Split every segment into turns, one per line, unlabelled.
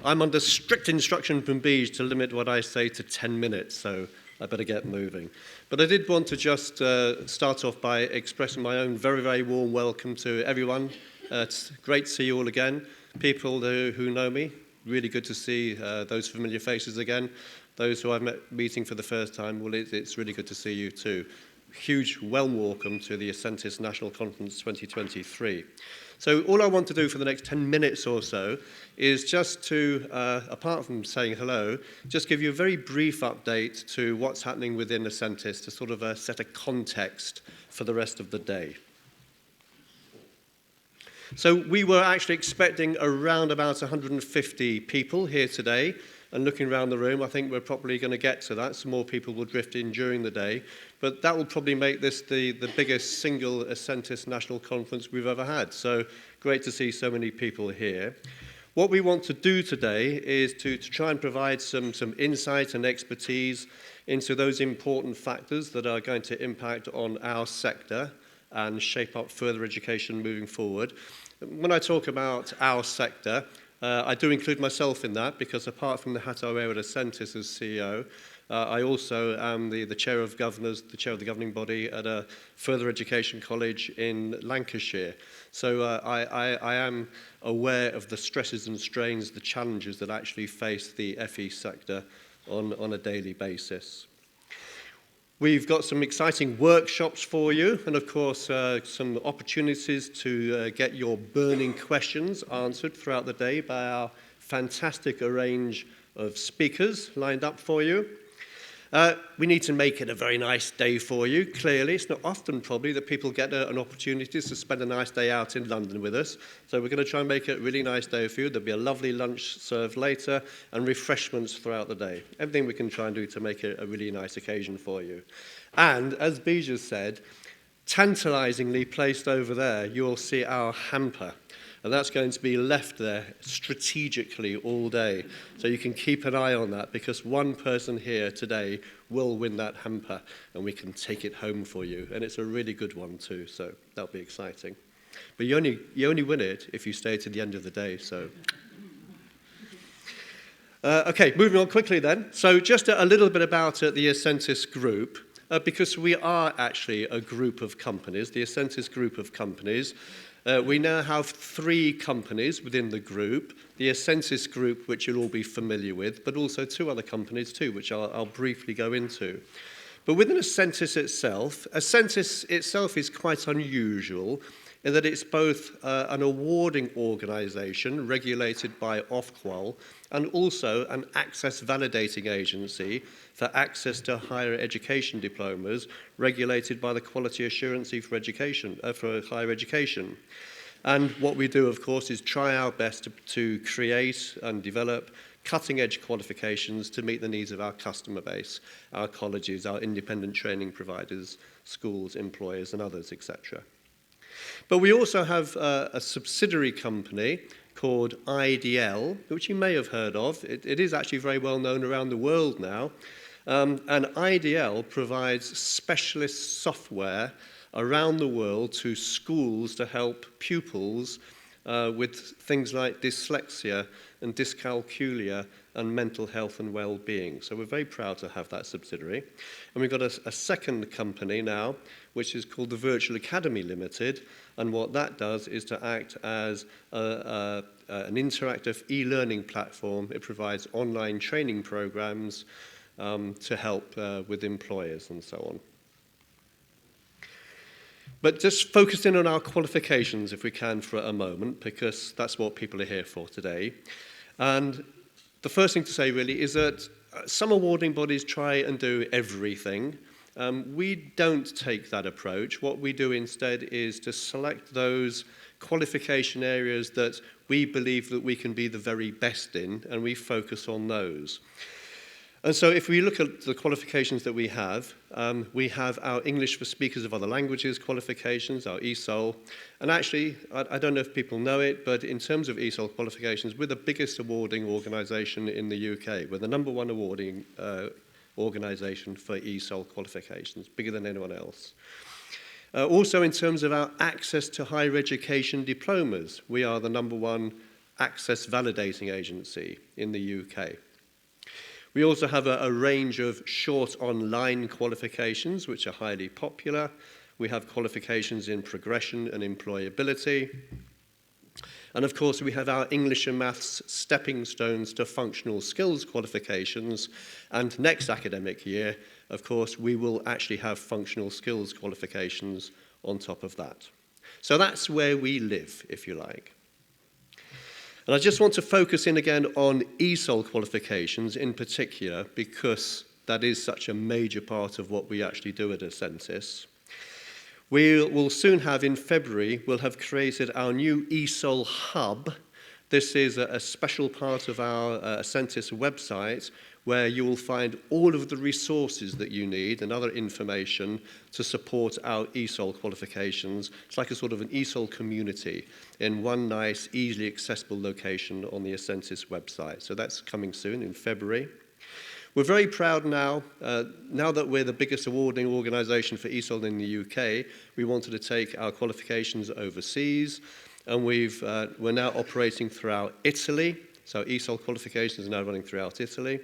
I'm under strict instruction from Beige to limit what I say to 10 minutes, so I better get moving. But I did want to just start off by expressing my own very, very warm welcome to everyone. It's great to see you all again. People who know me, really good to see those familiar faces again. Those who I'm meeting for the first time, well, it's really good to see you too. Huge warm welcome to the Ascentis National Conference 2023. So all I want to do for the next 10 minutes or so is just to, apart from saying hello, just give you a very brief update to what's happening within Ascentis to sort of set a context for the rest of the day. So we were actually expecting around about 150 people here today. And looking around the room, I think we're probably going to get to that. Some more people will drift in during the day. But that will probably make this the biggest single Ascentis National Conference we've ever had. So great to see so many people here. What we want to do today is to try and provide some insight and expertise into those important factors that are going to impact on our sector and shape up further education moving forward. When I talk about our sector, I do include myself in that because apart from the hat I wear at Ascentis as CEO, I also am the chair of governors, the chair of the governing body at a further education college in Lancashire. So I am aware of the stresses and strains, the challenges that actually face the FE sector on a daily basis. We've got some exciting workshops for you and, of course, some opportunities to get your burning questions answered throughout the day by our fantastic range of speakers lined up for you. We need to make it a very nice day for you, clearly. It's not often, probably, that people get an opportunity to spend a nice day out in London with us. So we're going to try and make it a really nice day for you. There'll be a lovely lunch served later and refreshments throughout the day. Everything we can try and do to make it a really nice occasion for you. And, as Bija said, tantalizingly placed over there, you'll see our hamper. And that's going to be left there strategically all day. So you can keep an eye on that because one person here today will win that hamper and we can take it home for you. And it's a really good one too, so that'll be exciting. But you only win it if you stay to the end of the day, so. Okay, moving on quickly then. So just a little bit about the Ascentis group. Because we are actually a group of companies, the Ascentis group of companies. We now have 3 companies within the group, the Ascentis group, which you'll all be familiar with, but also 2 other companies too, which I'll briefly go into. But within Ascentis itself is quite unusual in that it's both an awarding organisation regulated by Ofqual and also an access validating agency for access to higher education diplomas regulated by the Quality Assurance for Education, for higher education. And what we do, of course, is try our best to create and develop cutting-edge qualifications to meet the needs of our customer base, our colleges, our independent training providers, schools, employers, and others, etc. But we also have a subsidiary company called IDL, which you may have heard of. It is actually very well known around the world now. And IDL provides specialist software around the world to schools to help pupils with things like dyslexia and dyscalculia and mental health and well-being. So we're very proud to have that subsidiary. And we've got a second company now, which is called the Virtual Academy Limited. And what that does is to act as an interactive e-learning platform. It provides online training programs to help with employers and so on. But just focus in on our qualifications, if we can, for a moment, because that's what people are here for today. And the first thing to say, really, is that some awarding bodies try and do everything. We don't take that approach. What we do instead is to select those qualification areas that we believe that we can be the very best in, and we focus on those. And so if we look at the qualifications that we have our English for Speakers of Other Languages qualifications, our ESOL. And actually, I don't know if people know it, but in terms of ESOL qualifications, we're the biggest awarding organisation in the UK. We're the #1 awarding organisation for ESOL qualifications, bigger than anyone else. Also, in terms of our access to higher education diplomas, we are the #1 access validating agency in the UK. We also have a range of short online qualifications, which are highly popular. We have qualifications in progression and employability. And of course, we have our English and Maths stepping stones to functional skills qualifications. And next academic year, of course, we will actually have functional skills qualifications on top of that. So that's where we live, if you like. And I just want to focus in again on ESOL qualifications in particular, because that is such a major part of what we actually do at Ascentis. We will soon have, in February, we'll have created our new ESOL hub. This is a special part of our Ascentis website where you will find all of the resources that you need and other information to support our ESOL qualifications. It's like a sort of an ESOL community in one nice, easily accessible location on the Ascentis website. So that's coming soon in February. We're very proud now that we're the biggest awarding organisation for ESOL in the UK, we wanted to take our qualifications overseas, and we're now operating throughout Italy. So ESOL qualifications are now running throughout Italy.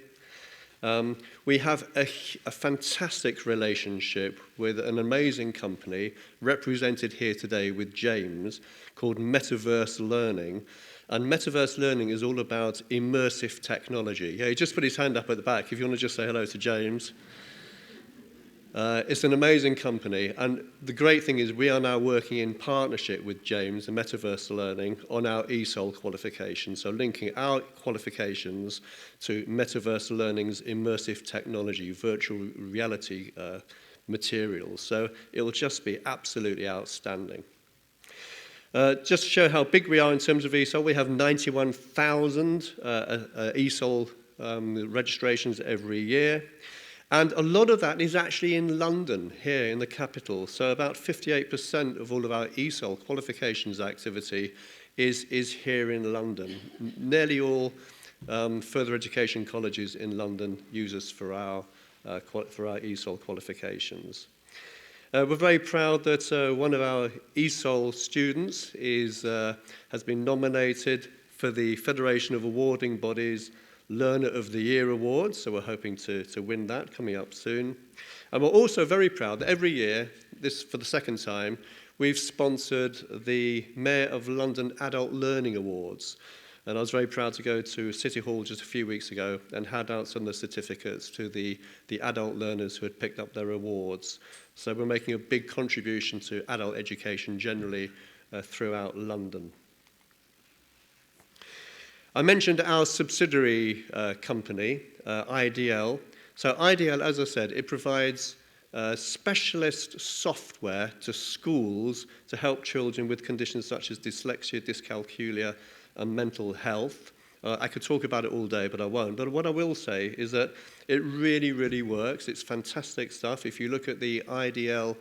We have a fantastic relationship with an amazing company represented here today with James called Metaverse Learning. And Metaverse Learning is all about immersive technology. Yeah, he just put his hand up at the back if you want to just say hello to James. It's an amazing company, and the great thing is we are now working in partnership with James and Metaverse Learning on our ESOL qualification, so linking our qualifications to Metaverse Learning's immersive technology, virtual reality materials. So it will just be absolutely outstanding. Just to show how big we are in terms of ESOL, we have 91,000 ESOL registrations every year. And a lot of that is actually in London, here in the capital. So about 58% of all of our ESOL qualifications activity is here in London. Nearly all further education colleges in London use us for our ESOL qualifications. We're very proud that one of our ESOL students has been nominated for the Federation of Awarding Bodies Learner of the Year Award, so we're hoping to win that coming up soon. And we're also very proud that every year, this for the second time, we've sponsored the Mayor of London Adult Learning Awards. And I was very proud to go to City Hall just a few weeks ago and hand out some of the certificates to the adult learners who had picked up their awards. So we're making a big contribution to adult education generally throughout London. I mentioned our subsidiary company, IDL. So IDL, as I said, it provides specialist software to schools to help children with conditions such as dyslexia, dyscalculia, and mental health. I could talk about it all day, but I won't. But what I will say is that it really, really works. It's fantastic stuff. If you look at the IDL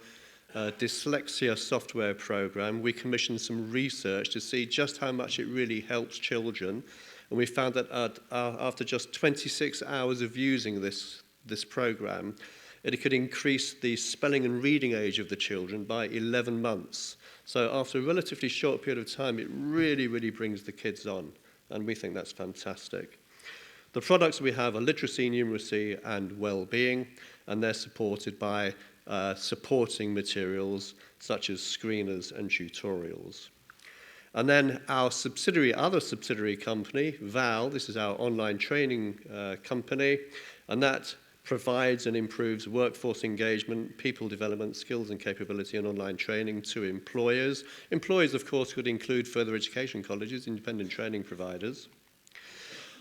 dyslexia software program, we commissioned some research to see just how much it really helps children. And we found that after just 26 hours of using this program, it could increase the spelling and reading age of the children by 11 months. So after a relatively short period of time, it really, really brings the kids on. And we think that's fantastic. The products we have are literacy, numeracy, and well-being, and they're supported by supporting materials such as screeners and tutorials. And then our other subsidiary company, VAL, this is our online training company, and that provides and improves workforce engagement, people development, skills and capability, and online training to employers. Employers, of course, could include further education colleges, independent training providers.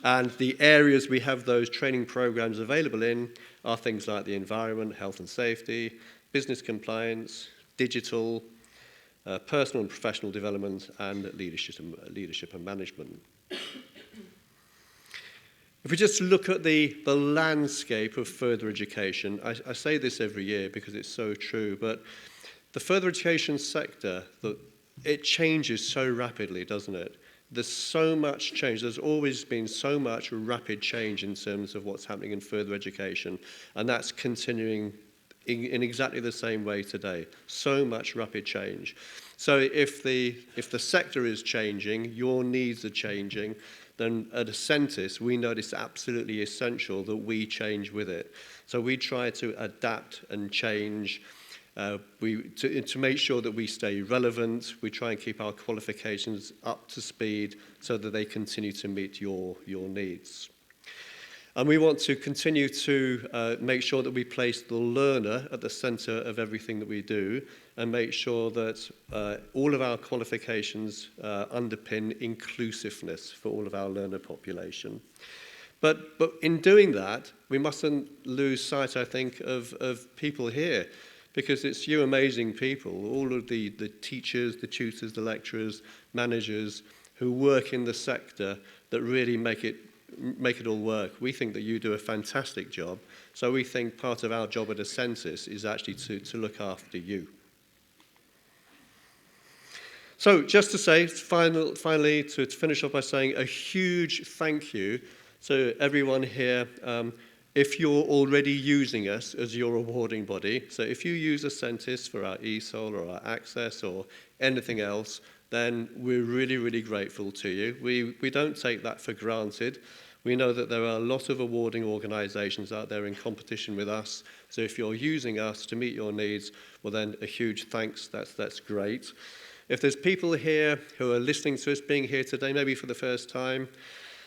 And the areas we have those training programs available in are things like the environment, health and safety, business compliance, digital, personal and professional development, and leadership and management. If we just look at the landscape of further education, I say this every year because it's so true, but the further education sector, it changes so rapidly, doesn't it? There's so much change. There's always been so much rapid change in terms of what's happening in further education, and that's continuing in exactly the same way today. So much rapid change. So if the sector is changing, your needs are changing, then at Ascentis, we know it's absolutely essential that we change with it. So we try to adapt and change to make sure that we stay relevant. We try and keep our qualifications up to speed so that they continue to meet your needs. And we want to continue to make sure that we place the learner at the center of everything that we do and make sure that all of our qualifications underpin inclusiveness for all of our learner population. But in doing that, we mustn't lose sight, I think, of people here, because it's you amazing people, all of the teachers, the tutors, the lecturers, managers who work in the sector that really make it all work. We think that you do a fantastic job, so we think part of our job at Ascentis is actually to look after you. So just to say, finally, to finish off by saying a huge thank you to everyone here. If you're already using us as your awarding body, so if you use Ascentis for our ESOL or our Access or anything else, then we're really, really grateful to you. We don't take that for granted. We know that there are a lot of awarding organisations out there in competition with us, so if you're using us to meet your needs, well then a huge thanks, that's great. If there's people here who are listening to us, being here today, maybe for the first time,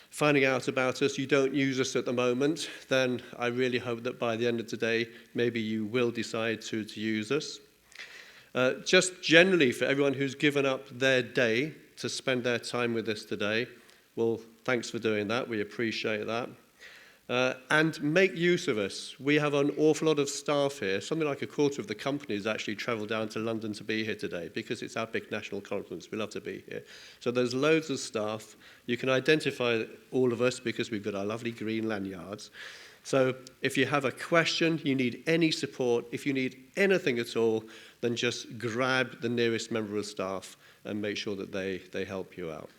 finding out about us, you don't use us at the moment, then I really hope that by the end of today, maybe you will decide to use us. Just generally, for everyone who's given up their day to spend their time with us today, well, thanks for doing that. We appreciate that. And make use of us. We have an awful lot of staff here. Something like a quarter of the company has actually travelled down to London to be here today because it's our big national conference. We love to be here. So there's loads of staff. You can identify all of us because we've got our lovely green lanyards. So if you have a question, you need any support, if you need anything at all, then just grab the nearest member of staff and make sure that they help you out.